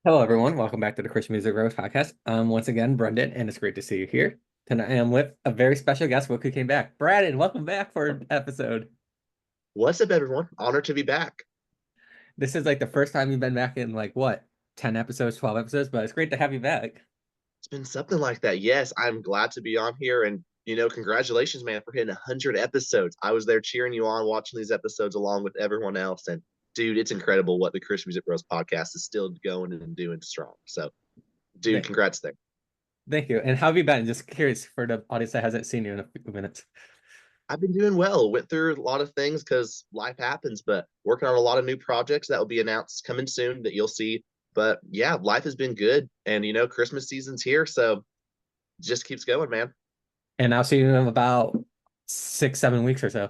Hello, everyone. Welcome back to the Christian Music Rose podcast. Once again, Brendan, and it's great to see you here. Tonight I am with a very special guest. Look who came back. Bradden, welcome back for an episode. What's up, everyone? Honored to be back. This is like the first time you've been back in like what, 10 episodes, 12 episodes, but it's great to have you back. It's been something like that. Yes, I'm glad to be on here. And, congratulations, man, for hitting 100 episodes. I was there cheering you on, watching these episodes along with everyone else. And, dude, it's incredible what the Christian Music Bros podcast is still going and doing strong. So, dude, Thank, congrats there. thank you. And how have you been? Just curious for the audience that hasn't seen you in a few minutes. I've been doing well. Went through a lot of things because life happens, but working on a lot of new projects that will be announced coming soon that you'll see. But yeah, life has been good. And, Christmas season's here. So, just keeps going, man. And I'll see you in about 6, 7 weeks or so.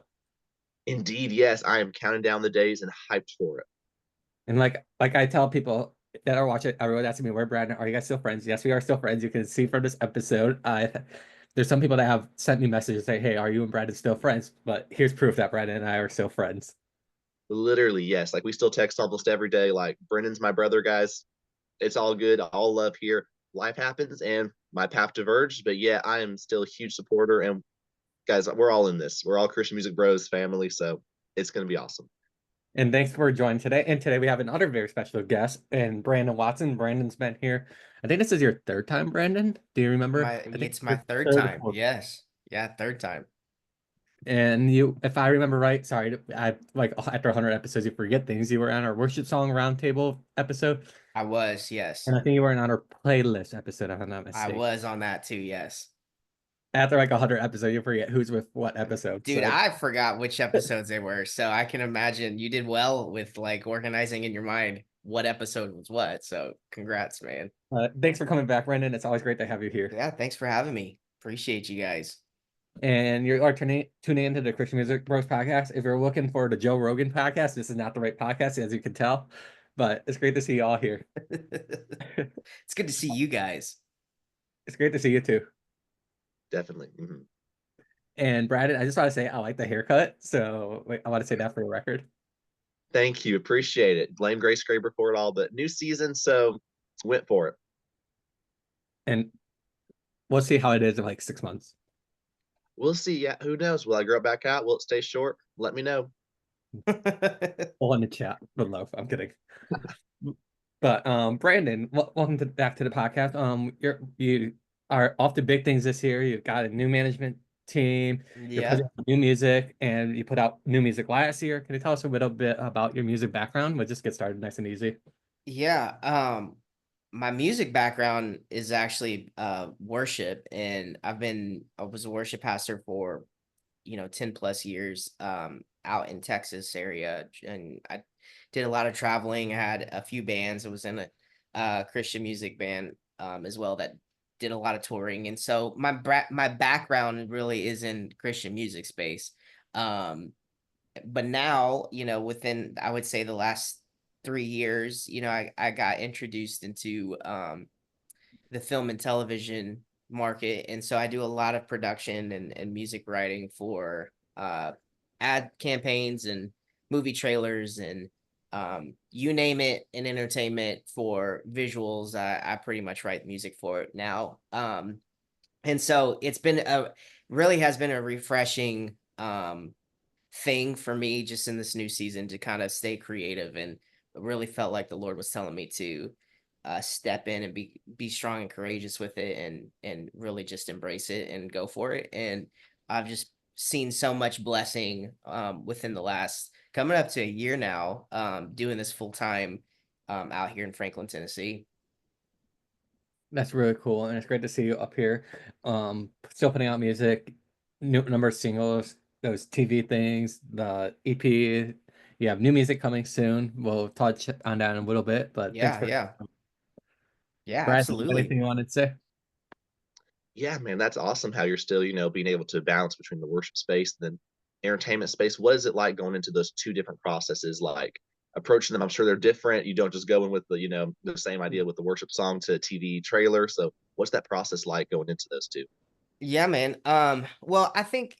Indeed, yes, I am counting down the days and hyped for it. And like I tell people that are watching, everyone asking me, "Where Brandon? Are you guys still friends?" Yes, we are still friends. You can see from this episode. There's some people that have sent me messages saying, "Hey, are you and Brandon still friends?" But here's proof that Brandon and I are still friends. Literally, yes. Like we still text almost every day. Like Brendan's my brother, guys. It's all good. All love here. Life happens and my path diverged, but yeah, I am still a huge supporter. And guys, we're all in this. We're all Christian Music Bros family, so it's gonna be awesome. And thanks for joining today. And today we have another very special guest, and Brandon Watson. Brandon's been here. I think this is your third time, Brandon. Do you remember? I think It's my your third third or time. fourth. Yes. Yeah, third time. And you, if I remember right, sorry, I like after 100 episodes, you forget things. You were on our worship song roundtable episode. I was, yes. And I think you were on our playlist episode, if I'm not I mistaken. was on that too, yes. After like 100 episodes, you forget who's with what episode. Dude, So I forgot which episodes they were, so I can imagine you did well with like organizing in your mind what episode was what. So congrats, man. thanks for coming back, Brendan. It's always great to have you here. Yeah, thanks for having me. Appreciate you guys. And you are tuning into the Christian Music Bros podcast. If you're looking for the Joe Rogan podcast, this is not the right podcast, as you can tell. But it's great to see you all here. It's good to see you guys. It's great to see you too. Definitely. And Brandon, I just want to say I like the haircut. So I want to say that for the record. Thank you. Appreciate it. Blame Grace Graber for it all, but new season, so went for it. And we'll see how it is in like 6 months. We'll see. Yeah, who knows? Will I grow back out? Will it stay short? Let me know. All in the chat below. I'm kidding. But Brandon, welcome back to the podcast. You are off to big things this year. You've got a new management team. You're putting Yeah. out new music, and you put out new music last year. Can you tell us a little bit about your music background? We'll just get started nice and easy. Yeah. My music background is actually worship, and I was a worship pastor for 10 plus years out in Texas area, and I did a lot of traveling. I had a few bands. I was in a Christian music band as well that did a lot of touring, and so my background really is in Christian music space. Um, but now, within I would say the last 3 years, I got introduced into the film and television market, and so I do a lot of production and music writing for ad campaigns and movie trailers and you name it in entertainment for visuals. I pretty much write music for it now. And so it's been a really has been a refreshing thing for me just in this new season to kind of stay creative, and really felt like the Lord was telling me to step in and be strong and courageous with it, and really just embrace it and go for it. And I've just seen so much blessing within the last coming up to a year now, doing this full time out here in Franklin, Tennessee. That's really cool, and it's great to see you up here. Still putting out music, new number of singles, those TV things, the EP. You have new music coming soon. We'll touch on that in a little bit, but thanks Yeah, for yeah, yeah, Brad. absolutely. Anything you wanted to say? Yeah, man, that's awesome how you're still, being able to balance between the worship space and then entertainment space. What is it like going into those two different processes, like approaching them? I'm sure they're different. You don't just go in with the same idea with the worship song to TV trailer. So what's that process like going into those two? Yeah, man. Well, I think,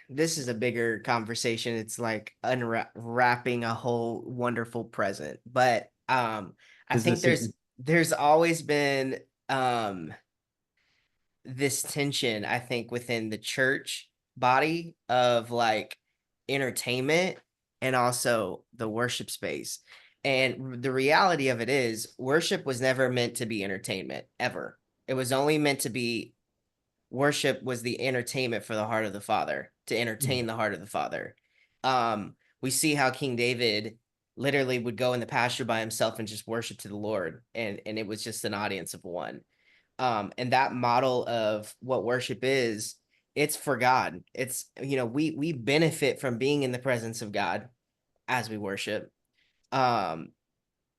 this is a bigger conversation. It's like unwrapping a whole wonderful present. But I Is think this there's always been this tension, I think, within the church body of like entertainment and also the worship space. And the reality of it is, worship was never meant to be entertainment, ever. It was only meant to be worship was the entertainment for the heart of the Father, to entertain the heart of the Father. We see how King David literally would go in the pasture by himself and just worship to the Lord, and it was just an audience of one. And that model of what worship is, it's for God. It's, we benefit from being in the presence of God as we worship. Um,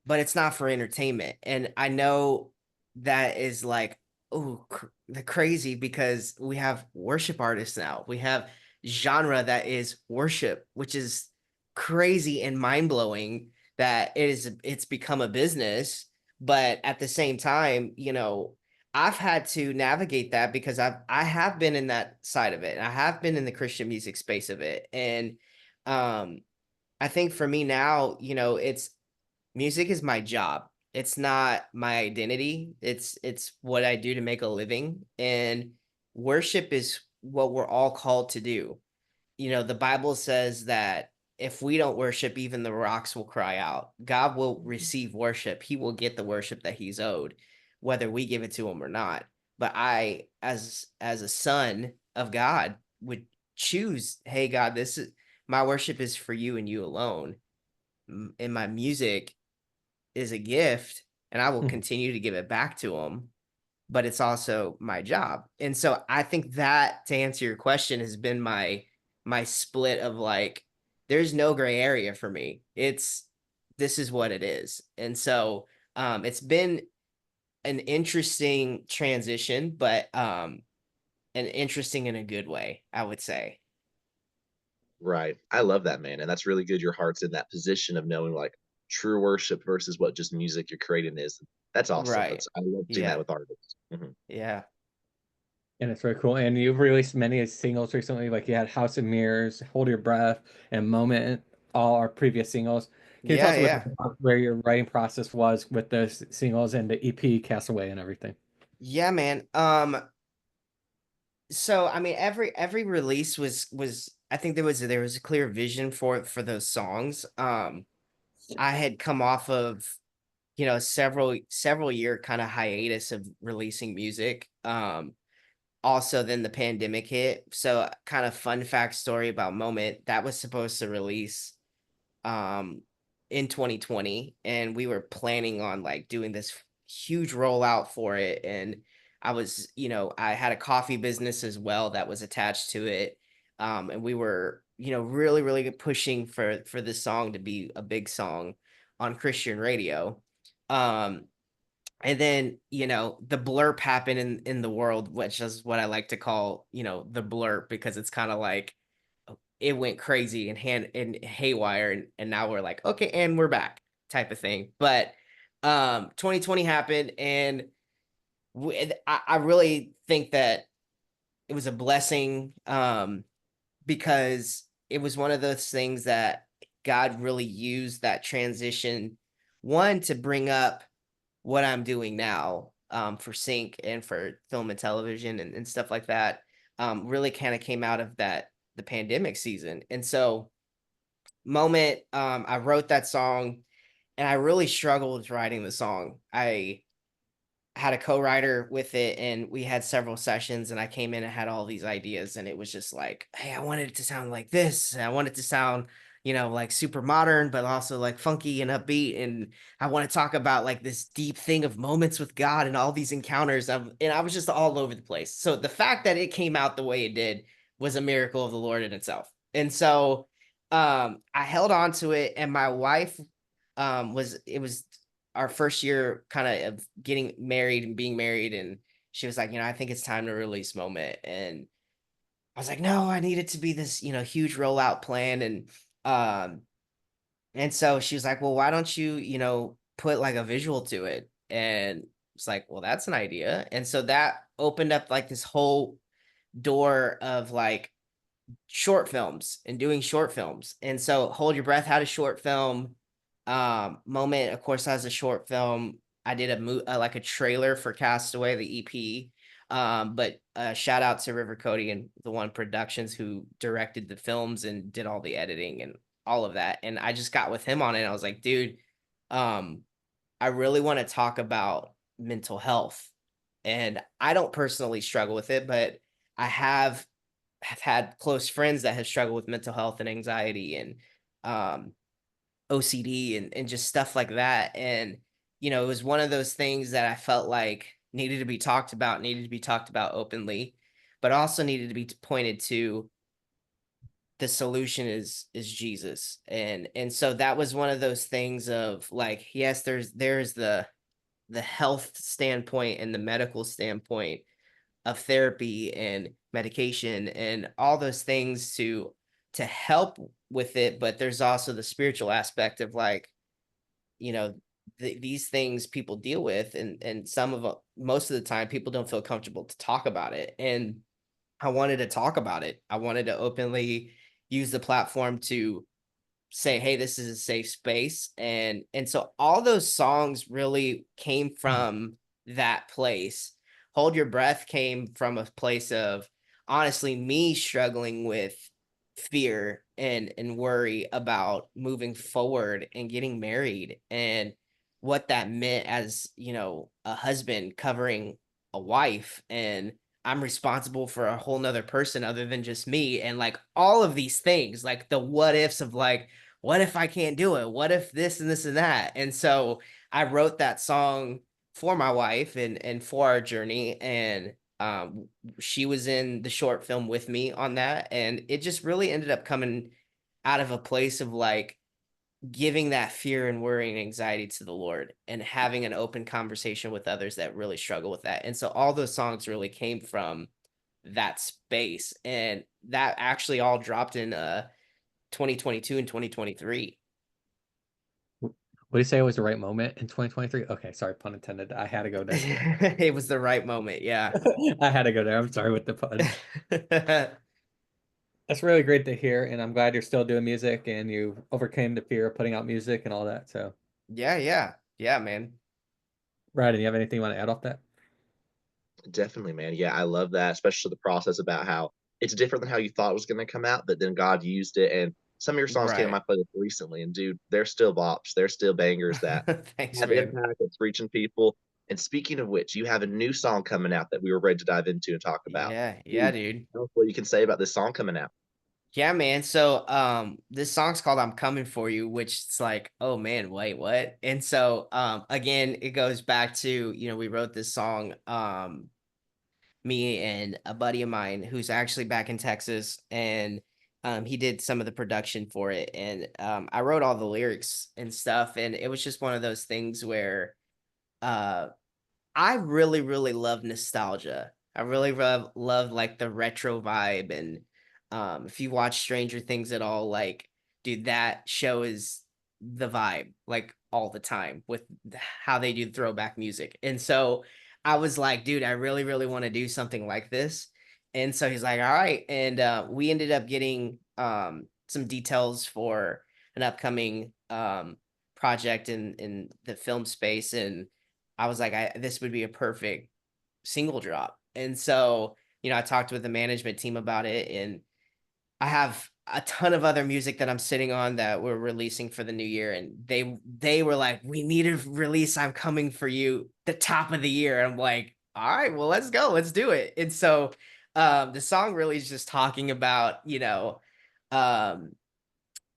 but it's not for entertainment. And I know that is like, oh, the crazy, because we have worship artists now. We have genre that is worship, which is crazy and mind blowing that it's become a business. But at the same time, I've had to navigate that because I have been in that side of it. I have been in the Christian music space of it. And um I think for me now, it's music is my job. It's not my identity. It's what I do to make a living. And worship is what we're all called to do. The Bible says that if we don't worship, even the rocks will cry out. God will receive worship. He will get the worship that he's owed, whether we give it to him or not. But I, as a son of God, would choose, hey God, this is my worship is for you and you alone. And my music is a gift, and I will continue to give it back to him, but it's also my job. And so I think that, to answer your question, has been my split of like, there's no gray area for me. This is what it is. And so it's been an interesting transition, but an interesting in a good way, I would say. Right. I love that, man, and that's really good your heart's in that position of knowing, like, true worship versus what just music you're creating is. That's awesome. Right. I love seeing that Yeah. with artists. Mhm. Yeah. And it's very cool. And you've released many singles recently, like you had House of Mirrors, Hold Your Breath, and Moment, all our previous singles. Can you tell Yeah. us a little Yeah. bit about where your writing process was with those singles and the EP Castaway and everything? Yeah, man. So I mean, every release was I think there was a clear vision for those songs. I had come off of several year kind of hiatus of releasing music. Also then the pandemic hit. So kind of fun fact story about Moment, that was supposed to release um in 2020, and we were planning on like doing this huge rollout for it. And I had a coffee business as well that was attached to it. And we were really really pushing for this song to be a big song on Christian radio. um and then the blurb happened in the world, which is what I like to call the blurb, because it's kind of like it went crazy and haywire, and now we're like, okay, and we're back, type of thing. But 2020 happened, and I really think that it was a blessing, because it was one of those things that God really used that transition, one, to bring up what I'm doing now, for sync and for film and television and stuff like that. Really kind of came out of the pandemic season. And so Moment, I wrote that song, and I really struggled with writing the song. I had a co-writer with it, and we had several sessions, and I came in and had all these ideas, and it was just like, hey, I wanted it to sound like this, and I want it to sound like super modern, but also like funky and upbeat. And I want to talk about like this deep thing of moments with God and all these encounters of, and I was just all over the place. So the fact that it came out the way it did was a miracle of the Lord in itself. And so I held on to it, and my wife, was our first year kind of getting married and being married, and she was like, I think it's time to release Moment. And I was like, no, I need it to be this huge rollout plan. And so she was like, well, why don't you put like a visual to it? And it's like, well, that's an idea. And so that opened up like this whole door of like short films and doing short films. And so Hold Your Breath had a short film. moment, of course, as a short film. I did like a trailer for Castaway, the EP. But shout out to River Cody and the One Productions who directed the films and did all the editing and all of that. And I just got with him on it. And I was like, dude, um, I really want to talk about mental health. And I don't personally struggle with it, but I have had close friends that have struggled with mental health and anxiety and um OCD and just stuff like that. And, it was one of those things that I felt like needed to be talked about openly, but also needed to be pointed to. The solution is Jesus. And so that was one of those things of like, yes, there's the health standpoint and the medical standpoint of therapy and medication and all those things to help with it, but there's also the spiritual aspect of like, you know these things people deal with, and some of most of the time people don't feel comfortable to talk about it. And I wanted to talk about it. I wanted to openly use the platform to say, hey, this is a safe space. And so all those songs really came from that place. Hold Your Breath came from a place of honestly me struggling with fear and worry about moving forward and getting married, and what that meant as, a husband covering a wife, and I'm responsible for a whole nother person other than just me, and like all of these things, like the what ifs of like, what if I can't do it? What if this and this and that? And so I wrote that song for my wife and for our journey. And she was in the short film with me on that. And it just really ended up coming out of a place of like giving that fear and worry and anxiety to the Lord and having an open conversation with others that really struggle with that. And so all those songs really came from that space. And that actually all dropped in 2022 and 2023. What do you say was the right moment in 2023? Okay, sorry, pun intended. I had to go there. It was the right moment. Yeah. I had to go there. I'm sorry with the pun. That's really great to hear, and I'm glad you're still doing music and you overcame the fear of putting out music and all that. So, Yeah. Yeah. Yeah, man. Ryan, do you have anything you want to add off that? Definitely, man. Yeah, I love that, especially the process about how it's different than how you thought it was gonna come out, but then God used it, and some of your songs came in Right. my playlist recently, and dude, they're still bops. They're still bangers that Thanks, have man. impact, it's reaching people. And speaking of which, you have a new song coming out that we were ready to dive into and talk about. Yeah. Yeah, Dude, dude. tell us what you can say about this song coming out. Yeah, man. So this song's called I'm Coming For You, which it's like, oh man, wait, what? And so again, it goes back to, we wrote this song, me and a buddy of mine who's actually back in Texas, and he did some of the production for it, and I wrote all the lyrics and stuff, and it was just one of those things where uh I really, really love nostalgia. I really love like the retro vibe. And if you watch Stranger Things at all, like, dude, that show is the vibe, like all the time with how they do throwback music. And so I was like, dude, I really, really want to do something like this. And so he's like, all right. And we ended up getting some details for an upcoming project in the film space. And I was like, this would be a perfect single drop. And so, I talked with the management team about it, and I have a ton of other music that I'm sitting on that we're releasing for the new year. And they were like, we need to release I'm Coming For You the top of the year. And I'm like, all right, well, let's go, let's do it. And so the song really is just talking about, um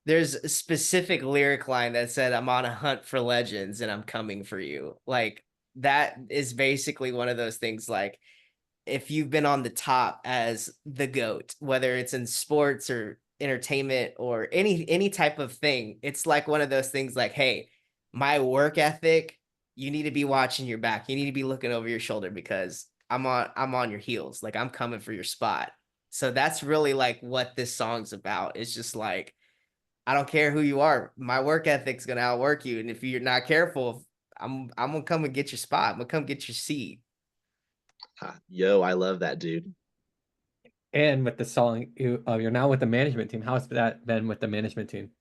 there's a specific lyric line that said, I'm on a hunt for legends and I'm coming for you. Like, that is basically one of those things, like, if you've been on the top as the GOAT, whether it's in sports or entertainment or any type of thing, it's like one of those things like, hey, my work ethic, you need to be watching your back. You need to be looking over your shoulder because I'm on your heels. Like, I'm coming for your spot. So that's really like what this song's about. It's just like, I don't care who you are. My work ethic's gonna outwork you. And if you're not careful, I'm gonna come and get your spot. I'm gonna come get your seat. Yo, I love that, dude. And with the song, you're now with the management team. How's that been with the management team?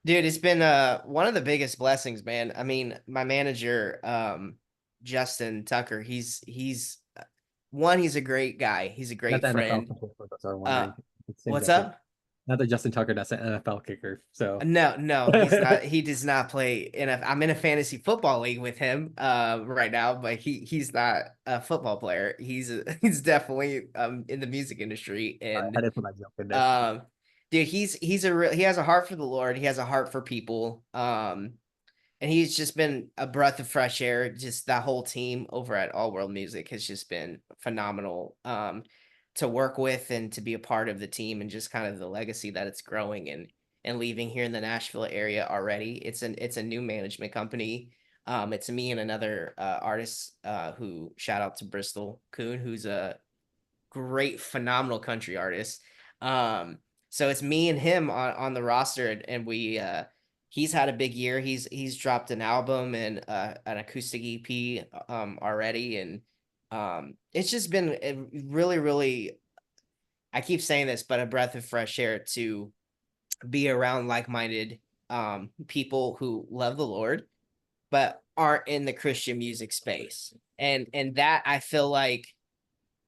Dude, it's been one of the biggest blessings, man. I mean, my manager, Justin Tucker, he's one, he's a great guy. He's a Not great the NFL friend. kicker, for those who are Uh, wondering. It's the same what's Justin. up? Not the Justin Tucker, that's an NFL kicker. So No, no, he's not. He does not play in a. I'm in a fantasy football league with him right now, but he's not a football player. He's definitely in the music industry, I and did put my joke in there. um dude, he has a heart for the Lord. He has a heart for people. And he's just been a breath of fresh air. Just that whole team over at All World Music has just been phenomenal to work with and to be a part of the team, and just kind of the legacy that it's growing and leaving here in the Nashville area already. It's a new management company. It's me and another artist who, shout out to Bristol Kuhn, who's a great, phenomenal country artist. Um, so it's me and him on the roster, and we he's had a big year. He's dropped an album and an acoustic EP already, and it's just been really, really. I keep saying this, but a breath of fresh air to be around like-minded people who love the Lord but aren't in the Christian music space, and that I feel like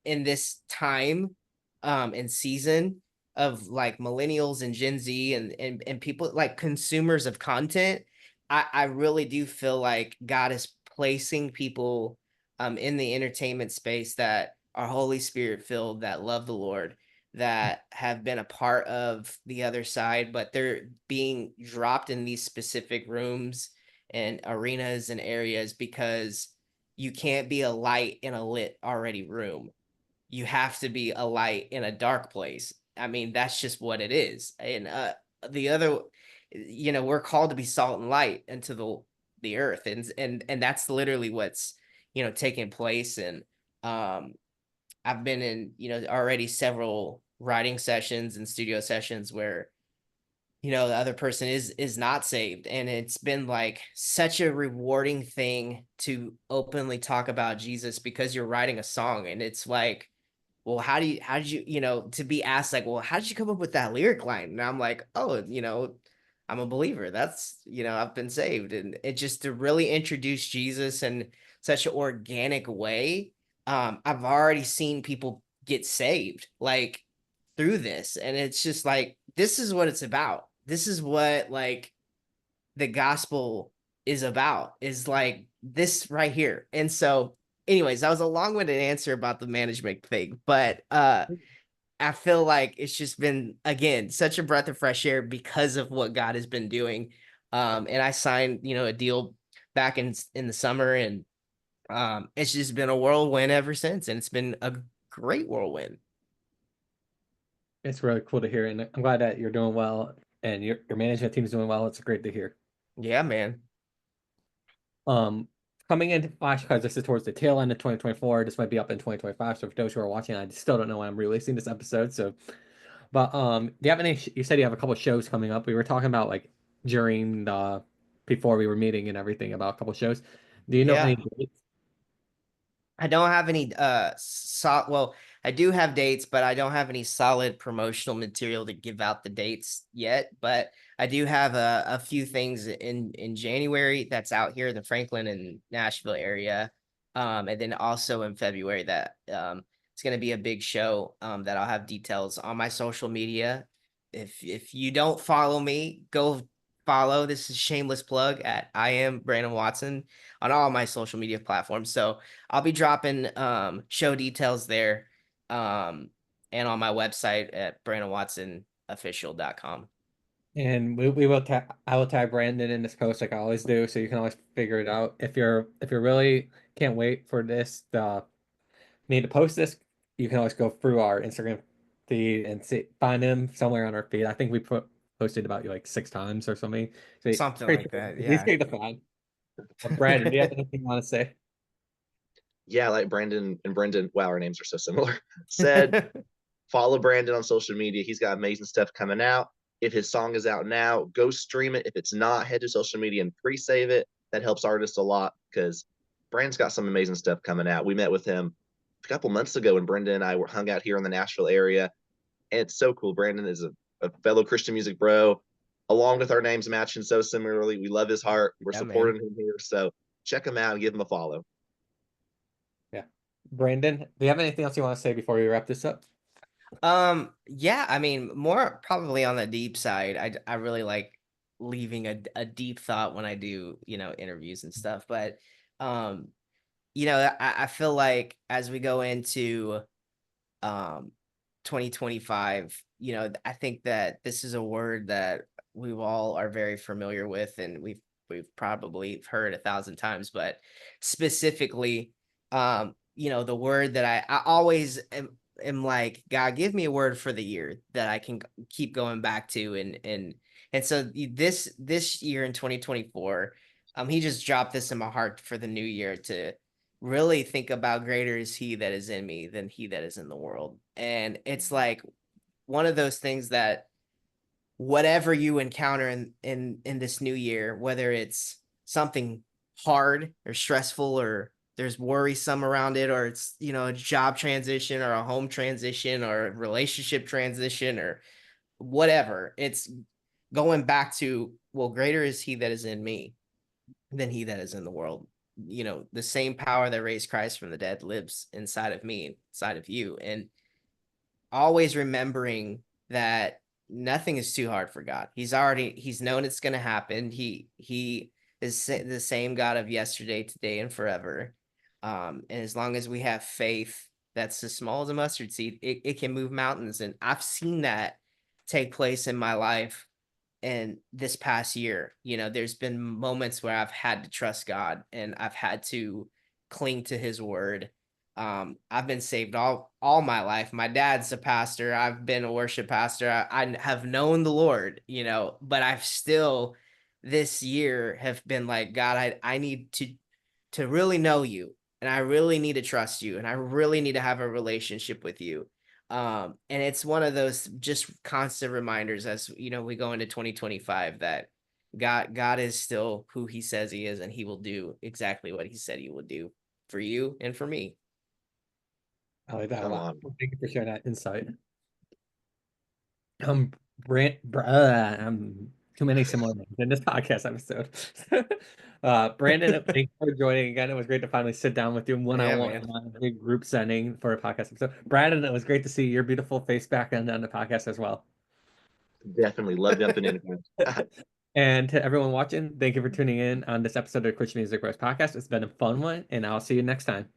in this time and season of like millennials and Gen Z and people like consumers of content, I really do feel like God is placing people in the entertainment space that are Holy Spirit filled, that love the Lord, that have been a part of the other side, but they're being dropped in these specific rooms and arenas and areas because you can't be a light in a lit already room. You have to be a light in a dark place. I mean, that's just what it is. And the other, we're called to be salt and light into the earth, and that's literally what's taking place. And I've been in already several writing sessions and studio sessions where the other person is not saved, and it's been like such a rewarding thing to openly talk about Jesus because you're writing a song, and it's like, well, how did you, to be asked like, well, how did you come up with that lyric line? And I'm like, oh, I'm a believer. That's, I've been saved. And it just to really introduce Jesus in such an organic way. I've already seen people get saved like through this. And it's just like, this is what it's about. This is what like the gospel is about, is like this right here. And so anyways, that was a long-winded answer about the management thing, but I feel like it's just been again such a breath of fresh air because of what God has been doing. And I signed, a deal back in the summer, and it's just been a whirlwind ever since, and it's been a great whirlwind. It's really cool to hear, and I'm glad that you're doing well and your management team is doing well. It's great to hear. Yeah, man. Um, Coming into Flash because this is towards the tail end of 2024. This might be up in 2025. So for those who are watching, I still don't know when I'm releasing this episode. So, but do you have any? You said you have a couple shows coming up. We were talking about like during the before we were meeting and everything about a couple shows. Do you know any Yeah. dates? I don't have any well, I do have dates, but I don't have any solid promotional material to give out the dates yet. But I do have a few things in January that's out here in the Franklin and Nashville area. And then also in February that it's gonna be a big show that I'll have details on my social media. If you don't follow me, go follow. This is shameless plug at I am Brandon Watson on all my social media platforms. So I'll be dropping show details there um and on my website at brandonwatsonofficial.com. And we will tag. I will tag Brandon in this post like I always do, so you can always figure it out. If you're really can't wait for this me to post this, you can always go through our Instagram feed and find him somewhere on our feed. I think we posted about you like 6 times or something. So Something pretty like that. he's Yeah. great to find. Brandon, do you have anything you want to say? Yeah, like Brandon and Brendan, wow, our names are so similar. Said, follow Brandon on social media. He's got amazing stuff coming out. If his song is out now, go stream it. If it's not, head to social media and pre-save it. That helps artists a lot because Brandon's got some amazing stuff coming out. We met with him a couple months ago when Brendan and I were hung out here in the Nashville area. And it's so cool. Brandon is a fellow Christian music bro. along with our names matching so similarly. We love his heart. We're Yeah, man. supporting him here. So check him out and give him a follow. Yeah. Brandon, do you have anything else you want to say before we wrap this up? Yeah, I mean, more probably on the deep side. I really like leaving a deep thought when I do, interviews and stuff. But um, I feel like as we go into um 2025, I think that this is a word that we all are very familiar with, and we've probably heard 1,000 times, but specifically, the word that I always am like, God, give me a word for the year that I can keep going back to. And so this year in 2024, he just dropped this in my heart for the new year to really think about greater is he that is in me than he that is in the world. And it's like one of those things that whatever you encounter in this new year, whether it's something hard or stressful, or there's worrisome around it, or it's a job transition or a home transition or a relationship transition or whatever, it's going back to, well, greater is he that is in me than he that is in the world. The same power that raised Christ from the dead lives inside of me, inside of you. And always remembering that nothing is too hard for God. He's known it's going to happen. He is the same God of yesterday, today, and forever. And as long as we have faith that's as small as a mustard seed, it can move mountains. And I've seen that take place in my life. And this past year, there's been moments where I've had to trust God and I've had to cling to his word. I've been saved all my life. My dad's a pastor. I've been a worship pastor. I have known the Lord, but I've still this year have been like, God, I need to really know you, and I really need to trust you, and I really need to have a relationship with you. And it's one of those just constant reminders as we go into 2025 that God is still who he says he is, and he will do exactly what he said he would do for you and for me. I like that a Come lot. on. Thank you for sharing that insight. Too many similar names in this podcast episode. Brandon, thanks for joining again. It was great to finally sit down with you one Yeah, on one, man. a big group setting for a podcast episode. Brandon, it was great to see your beautiful face back on the podcast as well. Definitely love jumping in again. And to everyone watching, thank you for tuning in on this episode of Christian Music Bros Podcast. It's been a fun one, and I'll see you next time.